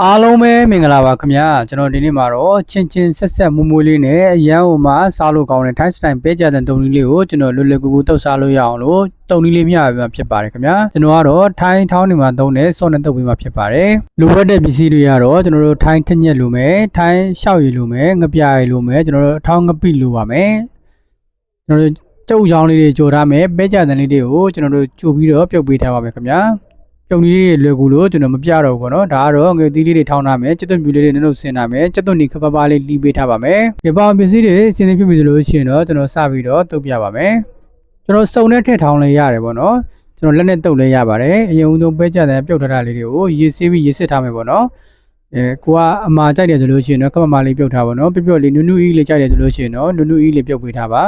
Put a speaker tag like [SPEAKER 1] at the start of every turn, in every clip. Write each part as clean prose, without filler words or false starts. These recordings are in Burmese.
[SPEAKER 1] အားလုံးပဲမင်္ဂလာပါခင်ဗျာကျွန်တော်ဒီနေ့မှာတော့ချင်းဆက်ဆက်မွမွေးလေးနဲ့အရန်ဟိုမှာစားလို့ကောင်းတဲ့ထိုင်းစတိုင်ပဲကြတဲ့တုံးလေးကိုကျွန်တော်လွယ်လွယ်ကူကူတုပ်စားလို့ရအောင်လို့တုံးလေးမျှပေးမှာဖြစ်ပါတယ်ခင်ဗျာကျွန်တော်ကတော့ထိုင်းထောင်းနေမှာသုံးတဲ့စောနဲ့တုပ်ပေးမှာဖြစ်ပါတယ်လိုအပ်တဲ့ပစ္စည်းတွေကတော့ကျွန်တော်တို့ထိုင်းထက်ညက်လိုမယ်ထိုင်းရှောက်ရည်လိုမယ်ငပြရည်လိုမယ်ကျွန်တော်တို့အထောင်းငပိလိုပါမယ်ကျွန်တော်တို့ကျုပ်ချောင်းလေးတွေကြော်ထားမယ်ပဲကြတဲ့လေးတွေကိုကျွန်တော်တို့ကြိုပြီးတော့ပြုတ်ပေးထားပါမယ်ခင်ဗျာပြုံးလေးတွေလွယ်ကူလို့ကျွန်တော်မပြတော့ဘူးပေါ့နော်ဒါကတော့ငွေသီးလေးတွေထောင်းထားမယ်ကျက်သွန်ပြူလေးတွေနှုတ်ဆင်းထားမယ်ကျက်သွန်နီခပပလေးလီးပေးထားပါမယ်ဒီပေါင်ပစ္စည်းတွေစင်စင်ဖြစ်ပြီဆိုလို့ရှိရင်တော့ကျွန်တော်စပြီးတော့တုပ်ပြပါမယ်ကျွန်တော်စုံနဲ့ထည့်ထောင်းလေးရတယ်ပေါ့နော်ကျွန်တော်လက်နဲ့တုပ်လေးရပါတယ်အရင်ဦးဆုံးပဲကြတဲ့ပြုတ်ထားတာလေးတွေကိုရေဆေးပြီးရေစစ်ထားမယ်ပေါ့နော်ကိုကအမာကြိုက်တယ်ဆိုလို့ရှိရင်တော့ခပပလေးပြုတ်ထားပါတော့ပြပြလေးနုနုအီးလေးကြိုက်တယ်ဆိုလို့ရှိရင်တော့နုနုအီးလေးပြုတ်ပေးထားပါ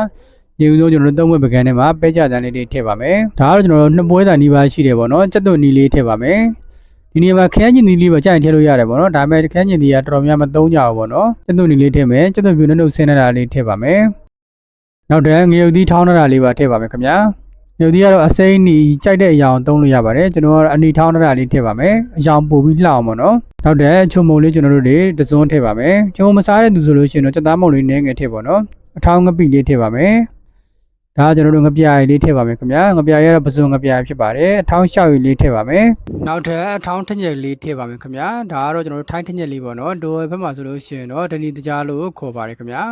[SPEAKER 1] ရေဦးဆုံးကျွန်တော်တို့သုံးဝက်ပကန်းထဲမှာပဲကြတဲ့လေးတွေထည့်ပါမယ်ဒါကတော့ကျွန်တော်တို့နှစ်ပွဲစာနီးပါးရှိတယ်ပေါ့နော်ကျက်သွန်နီလေးထည့်ပါမယ်ဒီနေ့မှာခရမ်းကျင်သီးလေးပဲကြိုက်ရင်ထည့်လို့ရတယ်ပေါ့နော်ဒါပေမဲ့ခရမ်းကျင်သီးကတော်တော်များမသုံးကြဘူးပေါ့နော်ကျက်သွန်နီလေးထည့်မယ်ကျက်သွန်ပြူနဲ့နှုတ်ဆင်းနေတာလေးထည့်ပါမယ်နောက်တည်းငရုတ်သီးထောင်းထားတာလေးပါထည့်ပါမယ်ခင်ဗျာငရုတ်သီးကတော့အစိမ်းနီကြိုက်တဲ့အရာအောင်သုံးလို့ရပါတယ်ကျွန်တော်ကတော့အနီထောင်းထားတာလေးထည့်ပါမယ်အရောင်ပို့ပြီးလှအောင်ပေါ့နော်နောက်တည်းချုံမုံလေးကျွန်တော်တို့တွေတစုံထည့်ပါမယ်ချုံမစားတဲ့သူဆိုလို့ရှိရင်တော့ကြက်သားမုံလေးနည်းငယ်ထည့်ပါနော်အထောင်းငပိလေးထည့်ပါမယ်ဒါကျွန်တော်တို့ငပြားရည်လေးထည့်ပါမယ်ခင်ဗျာငပြားရည်ကတော့ပစုံငပြားဖြစ်ပါတယ်အထောင်းရှောက်ရည်လေးထည့်ပါမယ်နောက်ထပ်အထောင်းထက်ညက်လေးထည့်ပါမယ်ခင်ဗျာဒါကတော့ကျွန်တော်တို့ထိုင်းထက်ညက်လေးပေါ့နော်ဒိုဘက်မှာဆိုလို့ရှိရင်တော့တဏီတကြားလို့ခေါ်ပါတယ်ခင်ဗျာ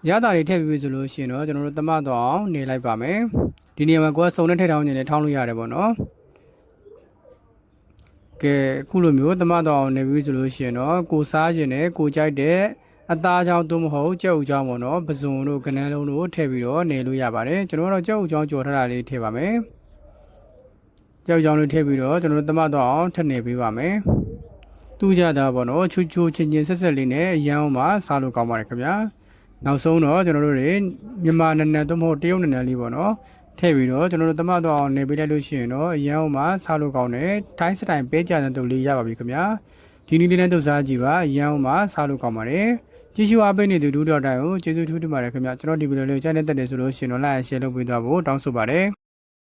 [SPEAKER 1] ရတာလေးထည့်ပြီးဆိုလို့ရှိရင်တော့ကျွန်တော်တို့တမတော့အောင်နေလိုက်ပါမယ်ဒီနေရာမှာကိုယ်ကစုံနဲ့ထည့်ထောင်းနေနဲ့ထောင်းလို့ရတယ်ပေါ့နော်ကဲခုလိုမျိုးတမတော့အောင်နေပြီးဆိုလို့ရှိရင်တော့ကိုစားခြင်းနဲ့ကိုကြိုက်တဲ့အသားချောင်းသို့မဟုတ်ကြက်ဥချောင်းပေါ့နော်ပစုံတို့ကနန်းလုံးတို့ထည့်ပြီးတော့နေလို့ရပါတယ်ကျွန်တော်တို့ကြက်ဥချောင်းကြော်ထားတာလေးထည့်ပါမယ်ကြက်ဥချောင်းလေးထည့်ပြီးတော့ကျွန်တော်တို့တမတော့အောင်ထည့်နေပေးပါမယ်တူးကြတာပေါ့နော်ချူချူချင်းဆက်ဆက်လေးနဲ့အရန်အောင်မှစားလို့ကောင်းပါတယ်ခင်ဗျာနောက်ဆုံးတော့ကျွန်တော်တို့တွေမြန်မာနန်းနန်းသို့မဟုတ်တရုတ်နန်းနန်းလေးပေါ့နော်ထည့်ပြီးတော့ကျွန်တော်တို့တမတော့အောင်နေပေးလိုက်လို့ရှိရင်တော့အရန်အောင်မှစားလို့ကောင်းတယ်ထိုင်းစတိုင်ပဲကြတဲ့တုပ်လေးရပါပြီခင်ဗျာဒီနည်းလေးနဲ့တုပ်စားကြည့်ပါအရန်အောင်မှစားလို့ကောင်းပါတယ်ကြည့်ရှုအားပေးနေသူတို့တော်တိုင်းကိုကျေးဇူးထူးတင်ပါတယ်ခင်ဗျာကျွန်တော်ဒီဗီဒီယိုလေးကိုကြိုက်နေတဲ့ဆိုလို့ရှိရင်တော့ like share လုပ်ပေးသွားဖို့တောင်းဆိုပါတယ်